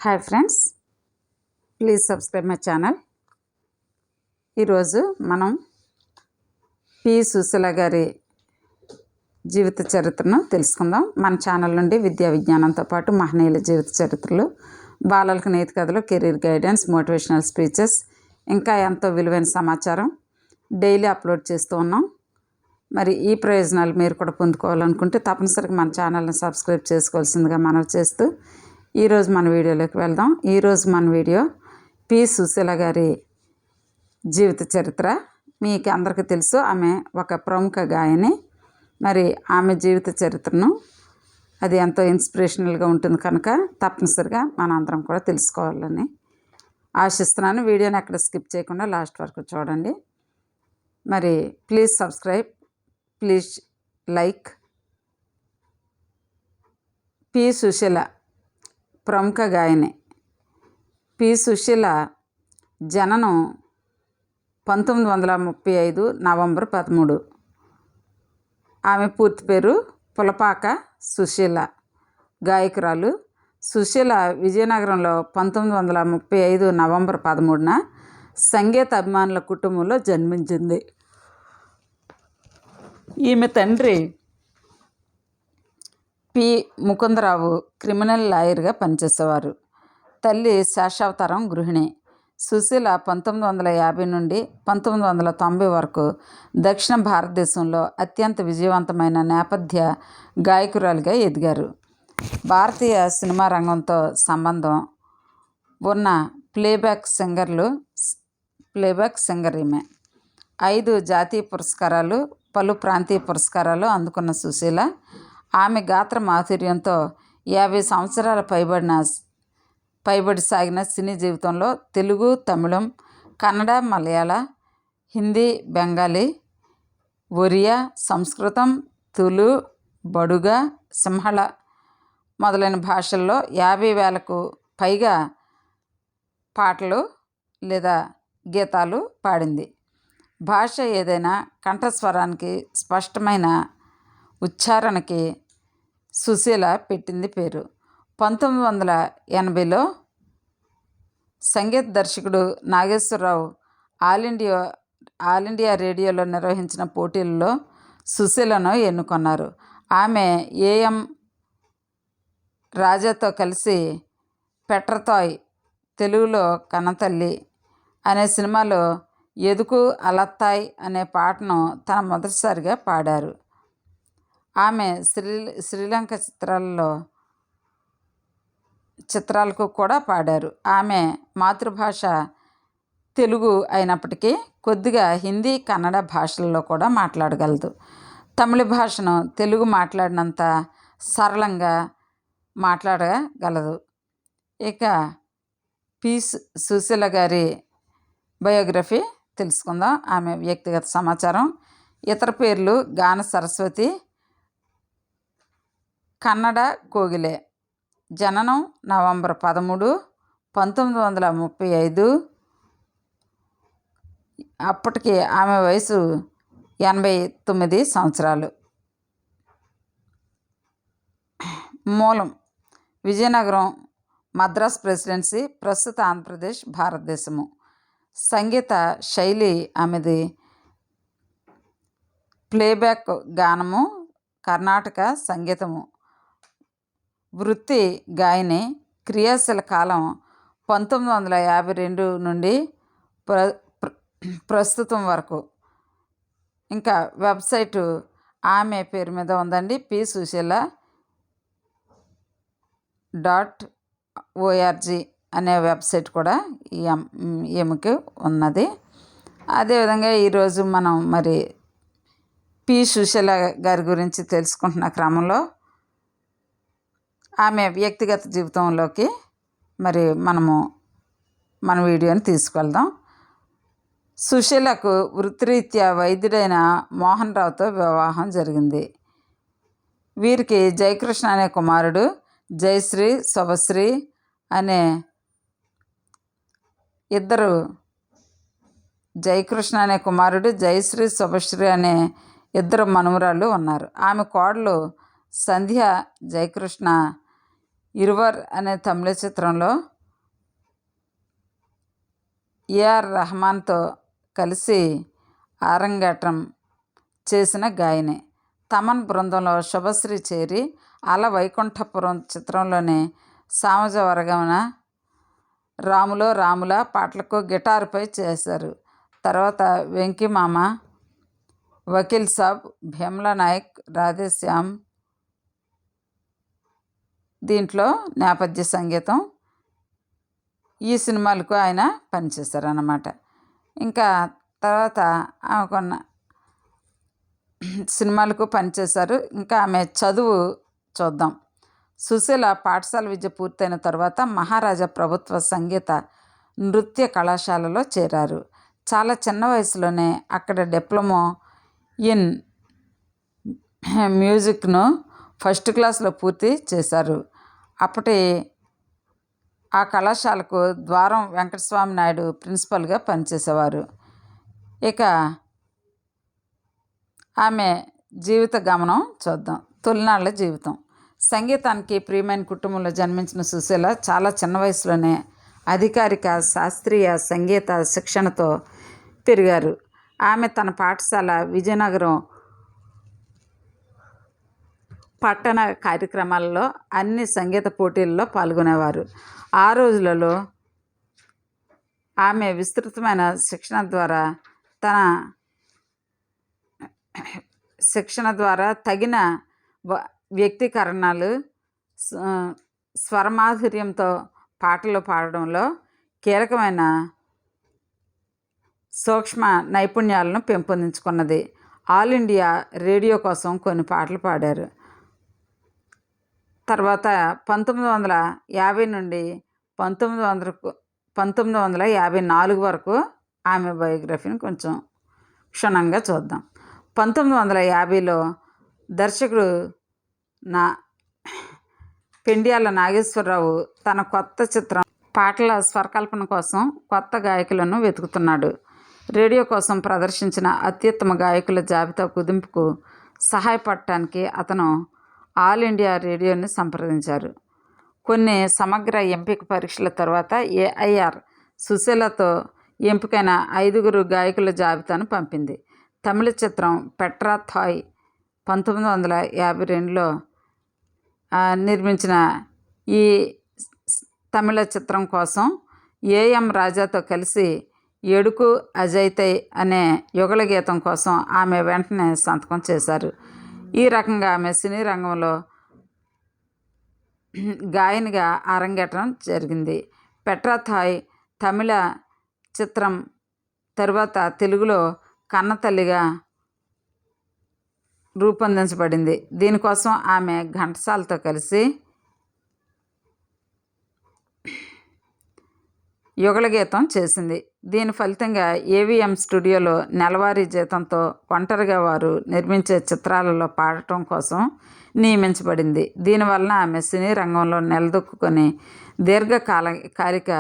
Hi friends, please subscribe my channel. ఈరోజు మనం P Susheela గారి జీవిత చరిత్రను తెలుసుకుందాం. మన ఛానల్ నుండి విద్యా విజ్ఞానంతో పాటు మహనీయుల జీవిత చరిత్రలు, బాలలకు నీతి కథలు, కెరీర్ గైడెన్స్, మోటివేషనల్ స్పీచెస్, ఇంకా ఎంతో విలువైన సమాచారం డైలీ అప్లోడ్ చేస్తూ ఉన్నాం. మరి ఈ ప్రయోజనాలు మీరు కూడా పొందుకోవాలనుకుంటే తప్పనిసరిగా మన ఛానల్ని సబ్స్క్రైబ్ చేసుకోవాల్సిందిగా మనవి చేస్తూ ఈరోజు మన వీడియోలోకి వెళ్దాం. ఈరోజు మన వీడియో పి సుశీల గారి జీవిత చరిత్ర. మీకు అందరికీ తెలుసు, ఆమె ఒక ప్రముఖ గాయని. మరి ఆమె జీవిత చరిత్రను అది ఎంతో ఇన్స్పిరేషనల్గా ఉంటుంది కనుక తప్పనిసరిగా మనందరం కూడా తెలుసుకోవాలని ఆశిస్తున్నాను. వీడియోని ఎక్కడ స్కిప్ చేయకుండా లాస్ట్ వరకు చూడండి. మరి please subscribe, please like. P Susheela ప్రముఖ గాయని. పి సుశీల జననం 1935 నవంబర్ 13. ఆమె పూర్తి పేరు పులపాక సుశీల, గాయకురాలు. సుశీల విజయనగరంలో 1935 నవంబర్ 13న సంగీత అభిమానుల కుటుంబంలో జన్మించింది. ఈమె తండ్రి పి ముకుందరావు క్రిమినల్ లాయర్గా పనిచేసేవారు. తల్లి శేషావతారం గృహిణి. సుశీల 1950 నుండి 1990 వరకు దక్షిణ భారతదేశంలో అత్యంత విజయవంతమైన నేపథ్య గాయకురాలిగా ఎదిగారు. భారతీయ సినిమా రంగంతో సంబంధం ఉన్న ప్లేబ్యాక్ సింగర్ ఈమె. 5 జాతీయ పురస్కారాలు, పలు ప్రాంతీయ పురస్కారాలు అందుకున్న సుశీల ఆమె గాత్ర మాధుర్యంతో 50 సంవత్సరాల పైబడి సాగిన సినీ జీవితంలో తెలుగు, తమిళం, కన్నడ, మలయాళ, హిందీ, బెంగాలీ, ఒరియా, సంస్కృతం, తులు, బడుగ, సింహళ మొదలైన భాషల్లో 50,000కు పైగా పాటలు లేదా గీతాలు పాడింది. భాష ఏదైనా కంఠస్వరానికి, స్పష్టమైన ఉచ్చారణకి సుశీల పెట్టింది పేరు. 1980లో సంగీత దర్శకుడు నాగేశ్వరరావు ఆల్ ఇండియా రేడియోలో నిర్వహించిన పోటీలలో సుశీలను ఎన్నుకున్నారు. ఆమె ఏఎం రాజాతో కలిసి పెట్రతాయ్, తెలుగులో కన్నతల్లి అనే సినిమాలో ఎదుకు అలత్తాయ్ అనే పాటను తన మొదటిసారిగా పాడారు. ఆమె శ్రీలంక చిత్రాలకు కూడా పాడారు. ఆమె మాతృభాష తెలుగు అయినప్పటికీ కొద్దిగా హిందీ, కన్నడ భాషల్లో కూడా మాట్లాడగలదు. తమిళ భాషను తెలుగు మాట్లాడినంత సరళంగా మాట్లాడగలదు. ఇక పి సుశీల గారి బయోగ్రఫీ తెలుసుకుందాం. ఆమె వ్యక్తిగత సమాచారం. ఇతర పేర్లు గాన సరస్వతి, కన్నడ కోగిలే. జననం నవంబర్ 13, 1935. అప్పటికి ఆమె వయసు 89 సంవత్సరాలు. మూలం విజయనగరం, మద్రాస్ ప్రెసిడెన్సీ, ప్రస్తుత ఆంధ్రప్రదేశ్, భారతదేశము. సంగీత శైలి ఆమెది ప్లేబ్యాక్ గానము, కర్ణాటక సంగీతము. వృత్తి గాయని. క్రియాశీల కాలం 1952 నుండి ప్రస్తుతం వరకు. ఇంకా వెబ్సైటు ఆమె పేరు మీద ఉందండి, psushila.org అనే వెబ్సైట్ కూడా ఈమెకి ఉన్నది. అదేవిధంగా ఈరోజు మనం మరి పి సుశీల గారి గురించి తెలుసుకుంటున్న క్రమంలో ఆమె వ్యక్తిగత జీవితంలోకి మరి మన వీడియోని తీసుకెళ్దాం. సుశీలకు వృత్తిరీత్యా వైద్యుడైన మోహన్ రావుతో వివాహం జరిగింది. వీరికి జయకృష్ణ అనే కుమారుడు, జయశ్రీ, శుభశ్రీ అనే ఇద్దరు జయకృష్ణ అనే కుమారుడు, జయశ్రీ, శుభశ్రీ అనే ఇద్దరు మనుమరాళ్ళు ఉన్నారు. ఆమె కోడలు సంధ్య జయకృష్ణ ఇరువర్ అనే తమిళ చిత్రంలో ఏఆర్ రెహమాన్తో కలిసి అరంగేట్రం చేసిన గాయని. తమన్ బృందంలో శుభశ్రీ చేరి అల వైకుంఠపురం చిత్రంలోని సామజవరగమన, రాములో రాముల పాటలకు గిటారుపై చేశారు. తర్వాత వెంకీమామ, వకీల్ సాబ్, భీమ్లా నాయక్, రాధేశ్యామ్ దీంట్లో నేపథ్య సంగీతం. ఈ సినిమాలకు ఆయన పనిచేశారు అన్నమాట. ఇంకా తర్వాత కొన్ని సినిమాలకు పనిచేశారు. ఇంకా ఆమె చదువు చూద్దాం. సుశీల పాఠశాల విద్య పూర్తయిన తర్వాత మహారాజా ప్రభుత్వ సంగీత నృత్య కళాశాలలో చేరారు. చాలా చిన్న వయసులోనే అక్కడ డిప్లొమా ఇన్ మ్యూజిక్ను ఫస్ట్ క్లాస్లో పూర్తి చేశారు. అప్పటి ఆ కళాశాలకు ద్వారం వెంకటస్వామి నాయుడు ప్రిన్సిపల్గా పనిచేసేవారు. ఇక ఆమె జీవిత గమనం చూద్దాం. తొలినాళ్ల జీవితం. సంగీతానికి ప్రియమైన కుటుంబంలో జన్మించిన సుశీల చాలా చిన్న వయసులోనే అధికారిక శాస్త్రీయ సంగీత శిక్షణతో పెరిగారు. ఆమె తన పాఠశాల విజయనగరం పట్టణ కార్యక్రమాలలో అన్ని సంగీత పోటీల్లో పాల్గొనేవారు. ఆ రోజులలో ఆమె విస్తృతమైన శిక్షణ ద్వారా తగిన వ్యక్తీకరణలు, స్వరమాధుర్యంతో పాటలు పాడడంలో కీలకమైన సూక్ష్మ నైపుణ్యాలను పెంపొందించుకున్నది. ఆల్ ఇండియా రేడియో కోసం కొన్ని పాటలు పాడారు. తర్వాత 1950 నుండి 1954 వరకు ఆమె బయోగ్రఫీని కొంచెం క్షుణ్ణంగా చూద్దాం. 1950లో దర్శకుడు పెండ్యాల నాగేశ్వరరావు తన కొత్త చిత్రం పాటల స్వరకల్పన కోసం కొత్త గాయకులను వెతుకుతున్నాడు. రేడియో కోసం ప్రదర్శించిన అత్యుత్తమ గాయకుల జాబితా కుదింపుకు సహాయపడటానికి అతను ఆల్ ఇండియా రేడియోని సంప్రదించారు. కొన్ని సమగ్ర ఎంపిక పరీక్షల తర్వాత ఏఐఆర్ సుశీలతో ఎంపికైన 5 గాయకుల జాబితాను పంపింది. తమిళ చిత్రం పెట్రా థాయ్ 1952లో నిర్మించిన ఈ తమిళ చిత్రం కోసం ఏఎం రాజాతో కలిసి ఎడుకు అజైతై అనే యుగళ గీతం కోసం ఆమె వెంటనే సంతకం చేశారు. ఈ రకంగా ఆమె సినీ రంగంలో గాయనిగా అరంగేట్రం జరిగింది. పెట్రా థాయ్ తమిళ చిత్రం తరువాత తెలుగులో కన్నతల్లిగా రూపొందించబడింది. దీనికోసం ఆమె ఘంటసాలతో కలిసి యుగళ గీతం చేసింది. దీని ఫలితంగా ఏవిఎం స్టూడియోలో నెలవారీ జీతంతో ఒంటరిగా వారు నిర్మించే చిత్రాలలో పాడటం కోసం నియమించబడింది. దీనివలన ఆమె సినీ రంగంలో నిలదొక్కుని దీర్ఘకాలిక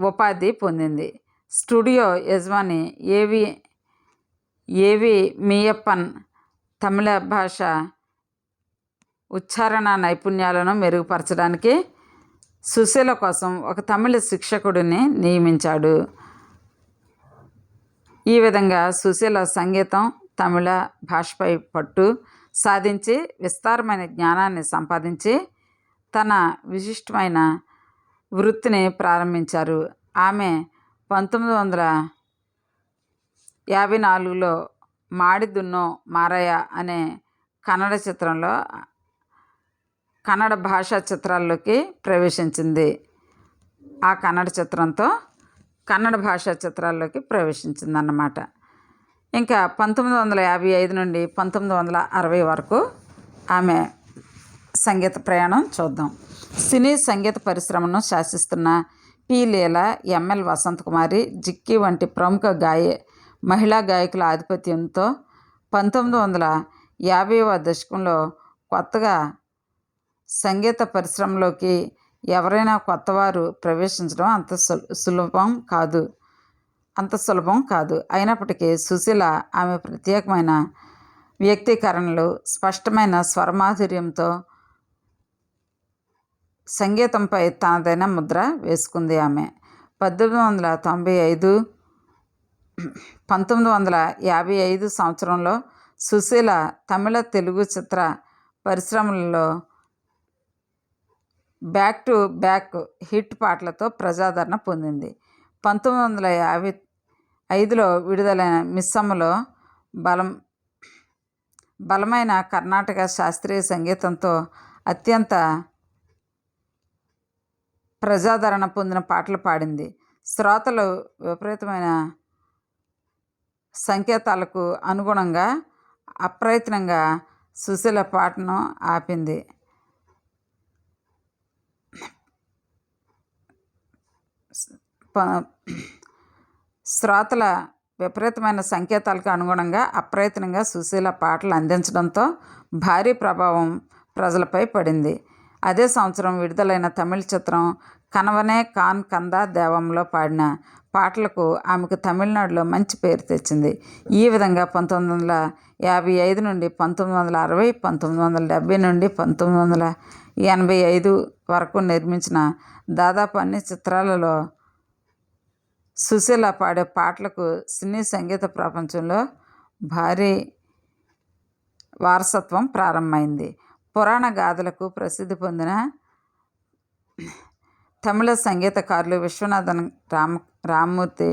ఉపాధి పొందింది. స్టూడియో యజమాని ఏవి మీయప్పన్ తమిళ భాష ఉచ్చారణ నైపుణ్యాలను మెరుగుపరచడానికి సుశీల కోసం ఒక తమిళ శిక్షకుడిని నియమించాడు. ఈ విధంగా సుశీల సంగీతం, తమిళ భాషపై పట్టు సాధించి విస్తారమైన జ్ఞానాన్ని సంపాదించి తన విశిష్టమైన వృత్తిని ప్రారంభించారు. ఆమె 1954లో మాడిదున్నో మారయ్య అనే కన్నడ భాషా చిత్రాల్లోకి ప్రవేశించింది. ఆ కన్నడ చిత్రంతో కన్నడ భాషా చిత్రాల్లోకి ప్రవేశించిందన్నమాట. ఇంకా 1955 నుండి 1960 వరకు ఆమె సంగీత ప్రయాణం చూద్దాం. సినీ సంగీత పరిశ్రమను శాసిస్తున్న పి. లీల, ఎంఎల్ వసంతకుమారి, జిక్కి వంటి ప్రముఖ మహిళా గాయకుల ఆధిపత్యంతో 1950వ దశకంలో కొత్తగా సంగీత పరిశ్రమలోకి ఎవరైనా కొత్తవారు ప్రవేశించడం అంత సులభం కాదు. అయినప్పటికీ సుశీల ఆమె ప్రత్యేకమైన వ్యక్తీకరణలు, స్పష్టమైన స్వరమాధుర్యంతో సంగీతంపై తనదైన ముద్ర వేసుకుంది. ఆమె 1895 1955 సంవత్సరంలో సుశీల తమిళ తెలుగు చిత్ర పరిశ్రమలలో బ్యాక్ టు బ్యాక్ హిట్ పాటలతో ప్రజాదరణ పొందింది. 1955లో విడుదలైన మిస్సమ్మలో బలమైన కర్ణాటక శాస్త్రీయ సంగీతంతో అత్యంత ప్రజాదరణ పొందిన పాటలు పాడింది. శ్రోతలు విపరీతమైన సంకేతాలకు అనుగుణంగా అప్రయత్నంగా సుశీల పాటను ఆపింది. శ్రోతల విపరీతమైన సంకేతాలకు అనుగుణంగా అప్రయత్నంగా సుశీల పాటలు అందించడంతో భారీ ప్రభావం ప్రజలపై పడింది. అదే సంవత్సరం విడుదలైన తమిళ చిత్రం కనవనే కాన్ కందా దేవంలో పాడిన పాటలకు ఆమెకు తమిళనాడులో మంచి పేరు తెచ్చింది. ఈ విధంగా 1955 నుండి 1960, 1970 నుండి 1985 వరకు నిర్మించిన దాదాపు అన్ని చిత్రాలలో సుశీల పాడే పాటలకు సినీ సంగీత ప్రపంచంలో భారీ వారసత్వం ప్రారంభమైంది. పురాణ గాథలకు ప్రసిద్ధి పొందిన తమిళ సంగీతకారులు విశ్వనాథన్ రామ్మూర్తి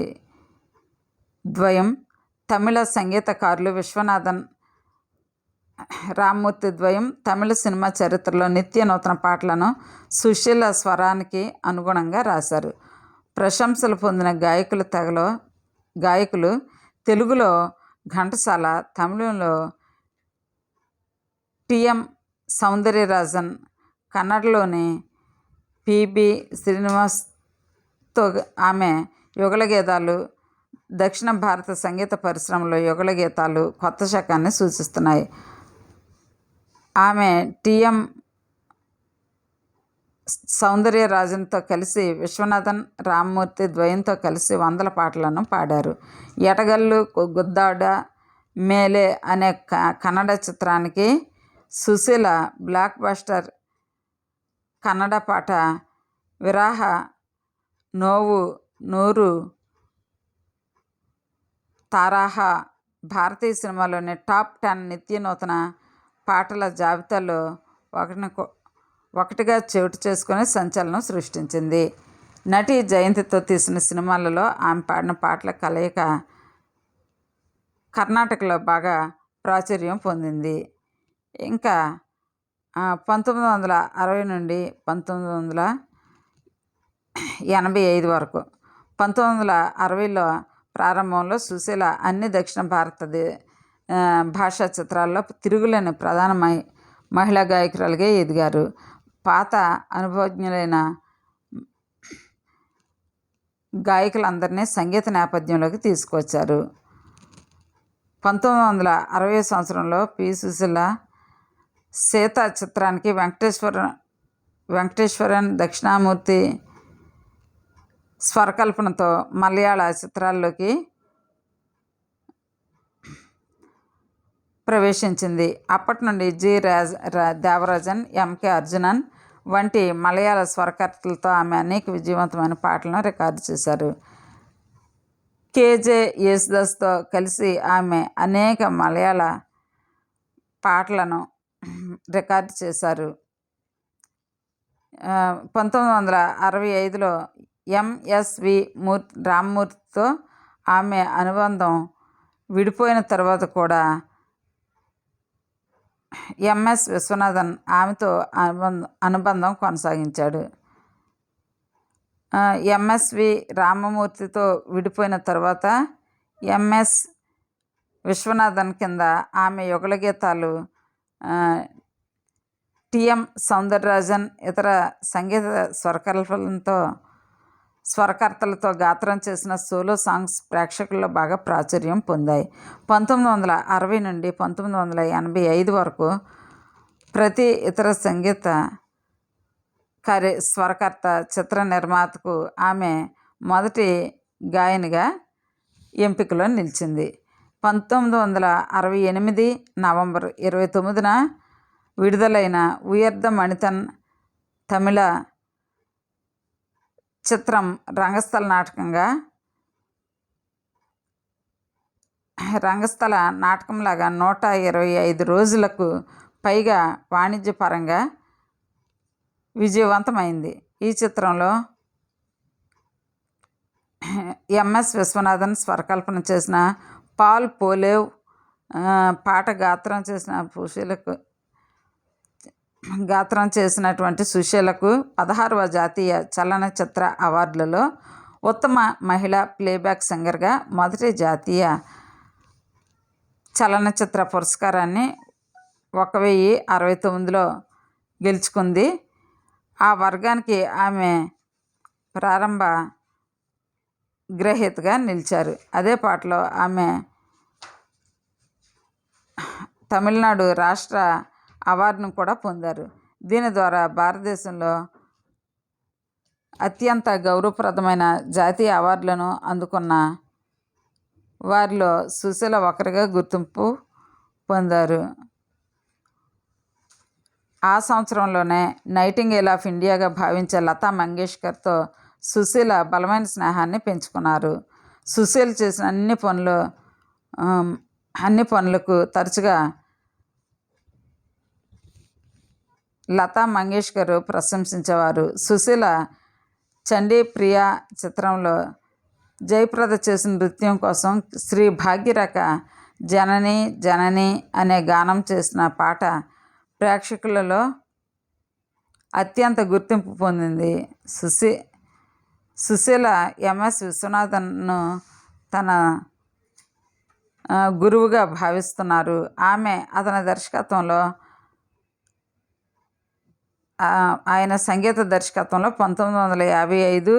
ద్వయం తమిళ సినిమా చరిత్రలో నిత్య నూతన పాటలను సుశీల స్వరానికి అనుగుణంగా రాశారు. ప్రశంసలు పొందిన గాయకులు తెలుగులో ఘంటసాల, తమిళంలో టి.ఎం. సౌందర్యరాజన్, కన్నడలోని పి.బి. శ్రీనివాస్తో ఆమె యుగళగీతాలు దక్షిణ భారత సంగీత పరిశ్రమలో యుగళగీతాలు కొత్త శకాన్ని సూచిస్తున్నాయి. ఆమె టి.ఎం. సౌందర్యరాజన్తో కలిసి విశ్వనాథన్ రామ్మూర్తి ద్వయంతో కలిసి వందల పాటలను పాడారు. ఎటగల్లు గుద్దాడ మేలే అనే కన్నడ చిత్రానికి సుశీల బ్లాక్ బస్టర్ కన్నడ పాట విరాహ నోవు నూరు తారాహ భారతీయ సినిమాలోని టాప్ 10 నిత్య నూతన పాటల జాబితాలో ఒకటిగా చోటు చేసుకుని సంచలనం సృష్టించింది. నటి జయంతితో తీసిన సినిమాలలో ఆమె పాడిన పాటల కలయిక కర్ణాటకలో బాగా ప్రాచుర్యం పొందింది. ఇంకా 1960 నుండి 1985 వరకు 1960లో ప్రారంభంలో సుశీల అన్ని దక్షిణ భారత భాషా చిత్రాల్లో తిరుగులేని ప్రధాన మహిళా గాయకురాలుగా ఎదిగారు. పాత అనుభవజ్ఞులైన గాయకులందరినీ సంగీత నేపథ్యంలోకి తీసుకొచ్చారు. 1960 సంవత్సరంలో పి. సుశీల సీత చిత్రానికి వెంకటేశ్వరన్ దక్షిణామూర్తి స్వరకల్పనతో మలయాళ చిత్రాల్లోకి ప్రవేశించింది. అప్పటి నుండి జి. దేవరాజన్, ఎం.కె. అర్జునన్ వంటి మలయాళ స్వరకర్తలతో ఆమె అనేక విజయవంతమైన పాటలను రికార్డు చేశారు. కె.జె. యేసుదాస్తో కలిసి ఆమె అనేక మలయాళ పాటలను రికార్డు చేశారు. 1965లో ఎం.ఎస్.వి. రామ్మూర్తితో ఆమె అనుబంధం విడిపోయిన తర్వాత కూడా ఎం.ఎస్. విశ్వనాథన్ ఆమెతో అనుబంధం కొనసాగించాడు. ఎం.ఎస్.వి. రామ్మూర్తితో విడిపోయిన తర్వాత ఎం.ఎస్. విశ్వనాథన్ కింద ఆమె యుగళగీతాలు టి.ఎం. సౌందర్యరాజన్ ఇతర సంగీత స్వరకర్తలతో గాత్రం చేసిన సోలో సాంగ్స్ ప్రేక్షకుల్లో బాగా ప్రాచుర్యం పొందాయి. 1960 నుండి 1985 వరకు ప్రతి ఇతర సంగీత స్వరకర్త, చిత్ర నిర్మాతకు ఆమె మొదటి గాయనిగా ఎంపికలో నిలిచింది. 1968 నవంబర్ 29న విడుదలైన ఉయర్ద మణితన్ తమిళ చిత్రం రంగస్థల నాటకంలాగా 125 రోజులకు పైగా వాణిజ్యపరంగా విజయవంతమైంది. ఈ చిత్రంలో ఎంఎస్ విశ్వనాథన్ స్వరకల్పన చేసిన పాల్ పోలేవ్ పాట గాత్రం చేసినటువంటి సుశీలకు 16వ జాతీయ చలనచిత్ర అవార్డులలో ఉత్తమ మహిళా ప్లేబ్యాక్ సింగర్గా మొదటి జాతీయ చలనచిత్ర పురస్కారాన్ని 1969లో గెలుచుకుంది. ఆ వర్గానికి ఆమె ప్రారంభ గ్రహీతగా నిలిచారు. అదే పాటలో ఆమె తమిళనాడు రాష్ట్ర అవార్డును కూడా పొందారు. దీని ద్వారా భారతదేశంలో అత్యంత గౌరవప్రదమైన జాతీయ అవార్డులను అందుకున్న వారిలో సుశీల ఒకరిగా గుర్తింపు పొందారు. ఆ సంవత్సరంలోనే నైటింగేల్ ఆఫ్ ఇండియాగా భావించే లతా మంగేష్కర్తో సుశీల బలమైన స్నేహాన్ని పెంచుకున్నారు. సుశీల చేసిన అన్ని పనులకు తరచుగా లతా మంగేష్కర్ ప్రశంసించేవారు. సుశీల చండీ ప్రియా చిత్రంలో జయప్రద చేసిన నృత్యం కోసం శ్రీ భాగ్యరేఖ జనని జనని అనే గానం చేసిన పాట ప్రేక్షకులలో అత్యంత గుర్తింపు పొందింది. సుశీల ఎంఎస్ విశ్వనాథన్ను తన గురువుగా భావిస్తున్నారు. ఆమె అతని దర్శకత్వంలో ఆయన సంగీత దర్శకత్వంలో 1955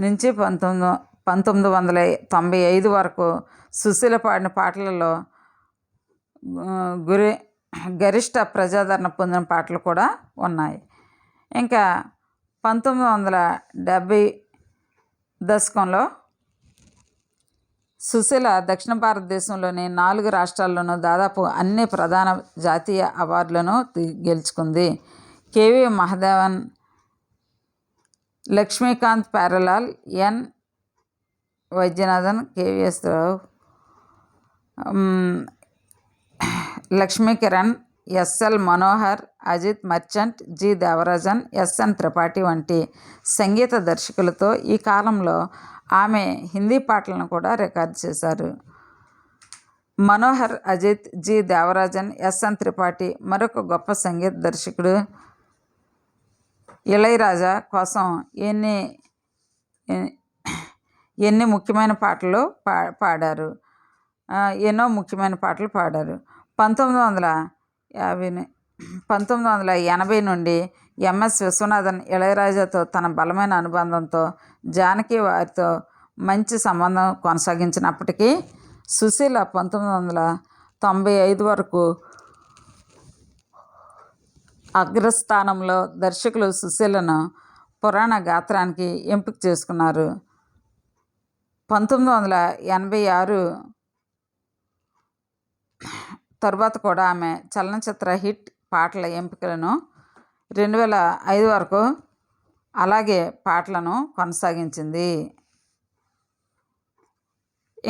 నుంచి 1995 వరకు సుశీల పాడిన పాటలలో గరిష్ట ప్రజాదరణ పొందిన పాటలు కూడా ఉన్నాయి. ఇంకా 1970 దశకంలో సుశీల దక్షిణ భారతదేశంలోని 4 రాష్ట్రాల్లోనూ దాదాపు అన్ని ప్రధాన జాతీయ అవార్డులను గెలుచుకుంది. K V Mahadevan, Laxmikant Pyarelal, N Vaidyanathan, K V S Rao, Lakshmikiran, S L Manohar, Ajit Merchant, G Devarajan, S N Tripathi వంటి సంగీత దర్శకులతో ఈ కాలంలో ఆమె హిందీ పాటలను కూడా రికార్డు చేశారు. మనోహర్, అజిత్, జి దేవరాజన్, ఎస్ఎన్ త్రిపాఠి మరొక గొప్ప సంగీత దర్శకుడు. ఇళయరాజా కోసం ఎన్నో ముఖ్యమైన పాటలు పాడారు. 1980 నుండి ఎంఎస్ విశ్వనాథన్ ఇళయరాజాతో తన బలమైన అనుబంధంతో జానకి వారితో మంచి సంబంధం కొనసాగించినప్పటికీ సుశీల 1995 వరకు అగ్రస్థానంలో దర్శకులు సుశీలను పురాణ గాత్రానికి ఎంపిక చేసుకున్నారు. 1986 తరువాత కూడా ఆమె చలనచిత్ర హిట్ పాటల ఎంపికలను 2005 వరకు అలాగే పాటలను కొనసాగించింది.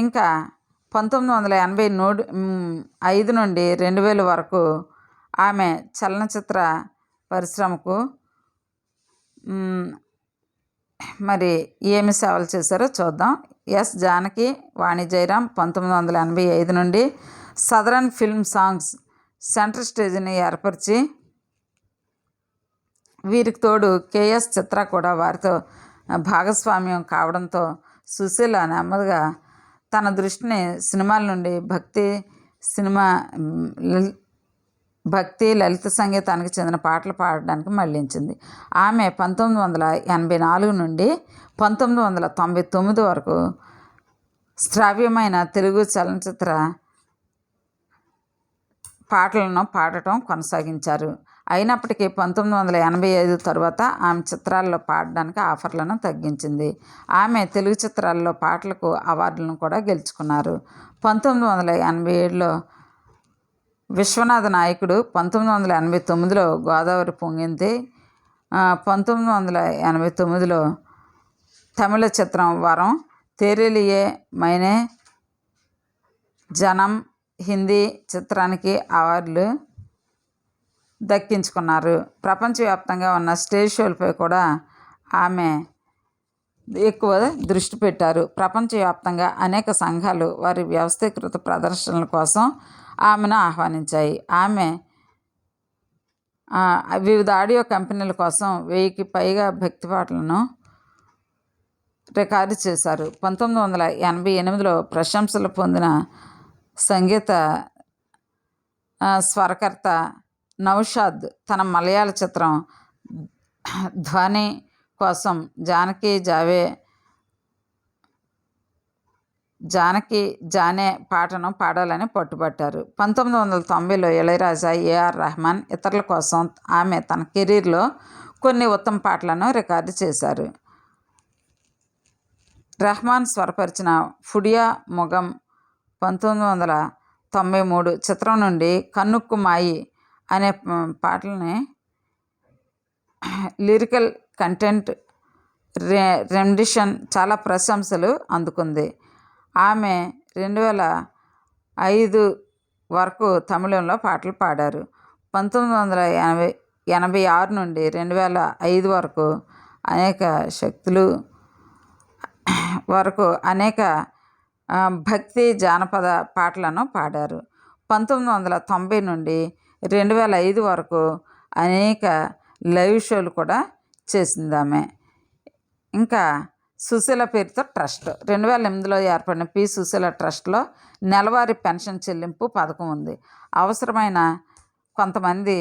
ఇంకా 1985 నుండి 2000 వరకు ఆమె చలనచిత్ర పరిశ్రమకు మరి ఏమి సేవలు చేశారో చూద్దాం. ఎస్ జానకి, వాణి జయరాం 1985 నుండి సదరన్ ఫిల్మ్ సాంగ్స్ సెంటర్ స్టేజ్ని ఏర్పరిచి వీరికి తోడు కేఎస్ చిత్ర కూడా వారితో భాగస్వామ్యం కావడంతో సుశీల నెమ్మదిగా తన దృష్టిని సినిమాల నుండి భక్తి లలిత సంగీతానికి చెందిన పాటలు పాడడానికి మళ్లించింది. ఆమె 1984 నుండి 1999 వరకు శ్రావ్యమైన తెలుగు చలనచిత్ర పాటలను పాడటం కొనసాగించారు. అయినప్పటికీ 1985 తరువాత ఆమె చిత్రాల్లో పాడడానికి ఆఫర్లను తగ్గించింది. ఆమె తెలుగు చిత్రాల్లో పాటలకు అవార్డులను కూడా గెలుచుకున్నారు. 1987లో విశ్వనాథ నాయకుడు, 1989లో గోదావరి పొంగింది, 1989లో తమిళ చిత్రం వరం, తేరేలియే మైనే జనం హిందీ చిత్రానికి అవార్డులు దక్కించుకున్నారు. ప్రపంచవ్యాప్తంగా ఉన్న స్టేజ్ షోలపై కూడా ఆమె ఎక్కువ దృష్టి పెట్టారు. ప్రపంచవ్యాప్తంగా అనేక సంఘాలు వారి వ్యవస్థీకృత ప్రదర్శనల కోసం ఆమెను ఆహ్వానించాయి. ఆమె వివిధ ఆడియో కంపెనీల కోసం 1000కి పైగా భక్తి పాటలను రికార్డు చేశారు. 1988లో ప్రశంసలు పొందిన సంగీత స్వరకర్త నౌషాద్ తన మలయాళ చిత్రం ధ్వని కోసం జానకి జానే పాటను పాడాలని పట్టుబట్టారు. 1990లో ఇళయరాజా, ఏఆర్ రెహమాన్ ఇతరుల కోసం ఆమె తన కెరీర్లో కొన్ని ఉత్తమ పాటలను రికార్డు చేశారు. రెహమాన్ స్వరపరిచిన ఫుడియా మొగం 1993 చిత్రం నుండి కన్నుక్కు మాయి అనే పాటల్ని లిరికల్ కంటెంట్ రెమిడిషన్ చాలా ప్రశంసలు అందుకుంది. ఆమె 2005 వరకు తమిళంలో పాటలు పాడారు. 1986 నుండి 2005 వరకు అనేక భక్తి జానపద పాటలను పాడారు. 1990 నుండి 2005 వరకు అనేక లైవ్ షోలు కూడా చేసింది ఆమె. ఇంకా సుశీల పేరుతో ట్రస్ట్ 2008లో ఏర్పడిన పి. సుశీల ట్రస్ట్లో నెలవారీ పెన్షన్ చెల్లింపు పథకం ఉంది. అవసరమైన కొంతమంది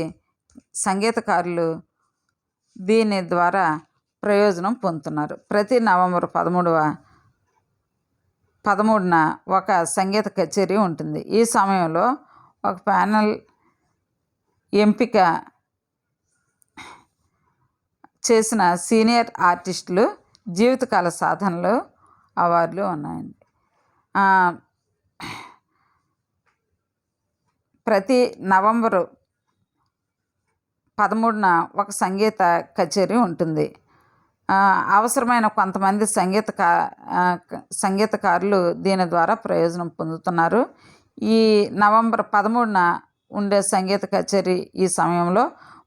సంగీతకారులు దీని ద్వారా ప్రయోజనం పొందుతున్నారు. ప్రతి నవంబర్ 13న ఒక సంగీత కచేరీ ఉంటుంది. ఈ సమయంలో ఒక ప్యానెల్ ఎంపిక చేసిన సీనియర్ ఆర్టిస్టులు జీవితకాల సాధనలు అవార్డులు ఉన్నాయండి. ప్రతి నవంబరు 13న ఒక సంగీత కచేరీ ఉంటుంది. అవసరమైన కొంతమంది సంగీతకారులు దీని ద్వారా ప్రయోజనం పొందుతున్నారు. ఈ నవంబర్ 13న ఉండే సంగీత కచేరీ ఈ సమయంలో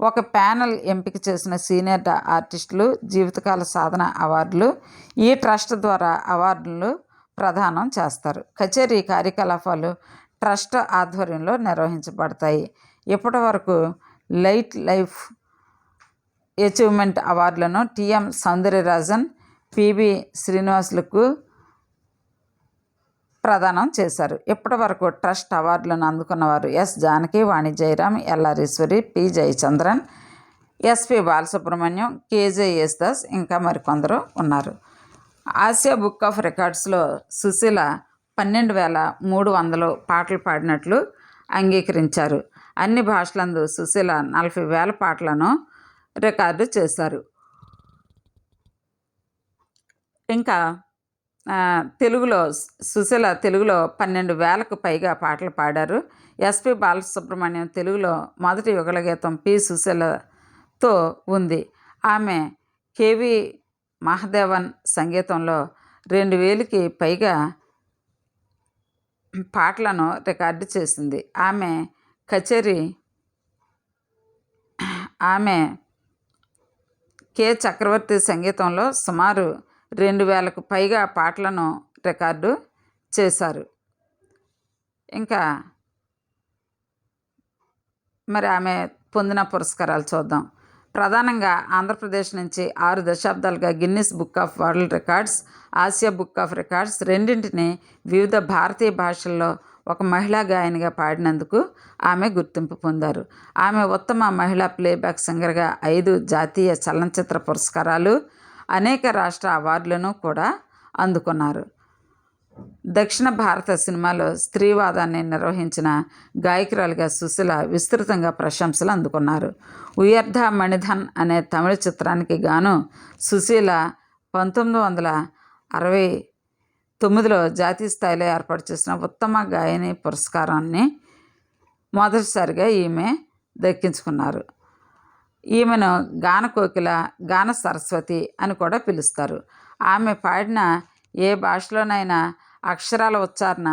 ఒక ప్యానెల్ ఎంపిక చేసిన సీనియర్ ఆర్టిస్టులు జీవితకాల సాధన అవార్డులు ఈ ట్రస్ట్ ద్వారా అవార్డులు ప్రదానం చేస్తారు. కచేరీ కార్యకలాపాలు ట్రస్ట్ ఆధ్వర్యంలో నిర్వహించబడతాయి. ఇప్పటి వరకు లైఫ్ అచీవ్మెంట్ అవార్డులను టి.ఎం. సౌందరరాజన్, పి.బి. శ్రీనివాసులకు ప్రదానం చేశారు. ఇప్పటి వరకు ట్రస్ట్ అవార్డులను అందుకున్నవారు ఎస్. జానకి, వాణి జయరాం, ఎల్.ఆర్. ఈశ్వరి, పి. జయచంద్రన్, ఎస్.పి. బాలసుబ్రహ్మణ్యం, కే.జె. యేసుదాస్ ఇంకా మరికొందరు ఉన్నారు. ఆసియా బుక్ ఆఫ్ రికార్డ్స్లో సుశీల 12,300 పాటలు పాడినట్లు అంగీకరించారు. అన్ని భాషలందు సుశీల 40,000 పాటలను రికార్డు చేశారు. ఇంకా సుశీల తెలుగులో 12,000కు పైగా పాటలు పాడారు. ఎస్.పి. బాలసుబ్రహ్మణ్యం తెలుగులో మొదటి యుగళ గీతం పి. సుశీలతో ఉంది. ఆమె కె.వి. మహాదేవన్ సంగీతంలో 2,000కి పైగా పాటలను రికార్డు చేసింది. ఆమె కె. చక్రవర్తి సంగీతంలో సుమారు 2,000కు పైగా పాటలను రికార్డు చేశారు. ఇంకా మరి ఆమె పొందిన పురస్కారాలు చూద్దాం. ప్రధానంగా ఆంధ్రప్రదేశ్ నుంచి 6 దశాబ్దాలుగా Guinness book of world records, Asia book of records రెండింటిని వివిధ భారతీయ భాషల్లో ఒక మహిళా గాయనిగా పాడినందుకు ఆమె గుర్తింపు పొందారు. ఆమె ఉత్తమ మహిళా ప్లేబ్యాక్ సింగర్గా 5 జాతీయ చలనచిత్ర పురస్కారాలు, అనేక రాష్ట్ర అవార్డులను కూడా అందుకున్నారు. దక్షిణ భారత సినిమాలో స్త్రీవాదాన్ని నిర్వహించిన గాయకురాలిగా సుశీల విస్తృతంగా ప్రశంసలు అందుకున్నారు. ఉయర్ధ మణిధన్ అనే తమిళ చిత్రానికి గాను సుశీల 1969లో జాతీయ స్థాయిలో ఏర్పాటు చేసిన ఉత్తమ గాయని పురస్కారాన్ని మొదటిసారిగా ఈమె దక్కించుకున్నారు. ఈమెను గాన కోకిల, గాన సరస్వతి అని కూడా పిలుస్తారు. ఆమె పాడిన ఏ భాషలోనైనా అక్షరాల ఉచ్చారణ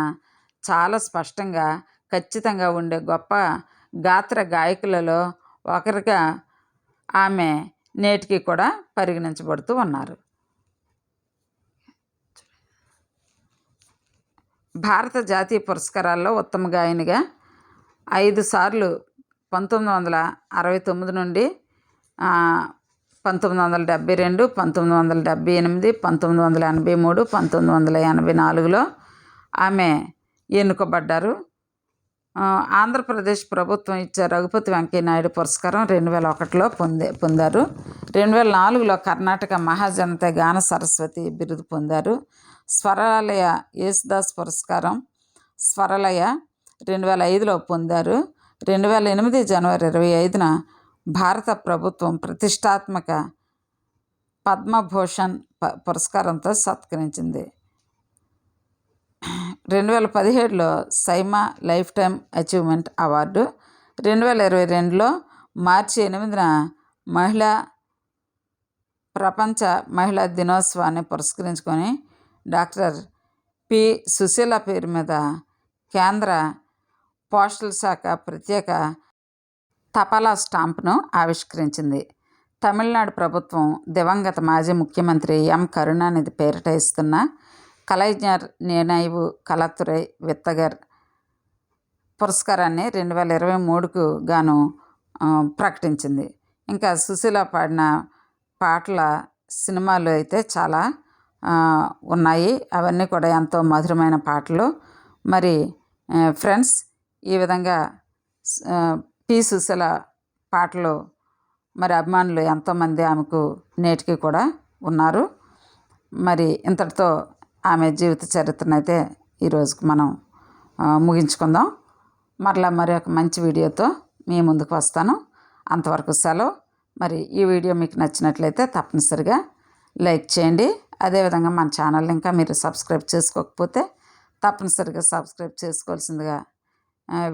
చాలా స్పష్టంగా, ఖచ్చితంగా ఉండే గొప్ప గాత్ర గాయకులలో ఒకరిగా ఆమె నేటికి కూడా పరిగణించబడుతూ ఉన్నారు. భారత జాతీయ పురస్కారాల్లో ఉత్తమ గాయనిగా 5 సార్లు 1969 నుండి 1972, 1978, 1983, 1984లో ఆమె ఎన్నుకోబడ్డారు. ఆంధ్రప్రదేశ్ ప్రభుత్వం ఇచ్చే రఘుపతి వెంకయ్యనాయుడు పురస్కారం 2001లో పొందారు. 2004లో కర్ణాటక మహాజనత గాన సరస్వతి బిరుదు పొందారు. స్వరాలయ యేసుదాస్ పురస్కారం స్వరలయ 2005లో పొందారు. 2008 జనవరి 25న భారత ప్రభుత్వం ప్రతిష్టాత్మక పద్మభూషణ్ పురస్కారంతో సత్కరించింది. 2017లో SIIMA lifetime achievement award, 2022లో మార్చి 8న ప్రపంచ మహిళా దినోత్సవాన్ని పురస్కరించుకొని డాక్టర్ పి. సుశీల పేరు మీద కేంద్ర పోస్టల్ శాఖ ప్రత్యేక తపాలా స్టాంపును ఆవిష్కరించింది. తమిళనాడు ప్రభుత్వం దివంగత మాజీ ముఖ్యమంత్రి ఎం. కరుణానిధి పేరిట ఇస్తున్న కలైజ్ఞర్ నిனைவு కళాతురై విత్తగర్ పురస్కారాన్ని 2023కు గాను ప్రకటించింది. ఇంకా సుశీల పాడిన పాటల సినిమాలు అయితే చాలా ఉన్నాయి. అవన్నీ కూడా ఎంతో మధురమైన పాటలు. మరి ఫ్రెండ్స్, ఈ విధంగా పి. సుశీల పాటలు మరి అభిమానులు ఎంతోమంది ఆమెకు నేటికి కూడా ఉన్నారు. మరి ఇంతటితో ఆమె జీవిత చరిత్రను అయితే ఈరోజుకి మనం ముగించుకుందాం. మరి ఒక మంచి వీడియోతో మీ ముందుకు వస్తాను. అంతవరకు సెలవు. మరి ఈ వీడియో మీకు నచ్చినట్లయితే తప్పనిసరిగా లైక్ చేయండి. అదేవిధంగా మన ఛానల్ ఇంకా మీరు సబ్స్క్రైబ్ చేసుకోకపోతే తప్పనిసరిగా సబ్స్క్రైబ్ చేసుకోవాల్సిందిగా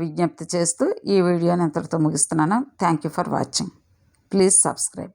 విజ్ఞప్తి చేస్తూ ఈ వీడియోని ఇంతటితో ముగిస్తున్నాను. Thank you for watching. Please subscribe.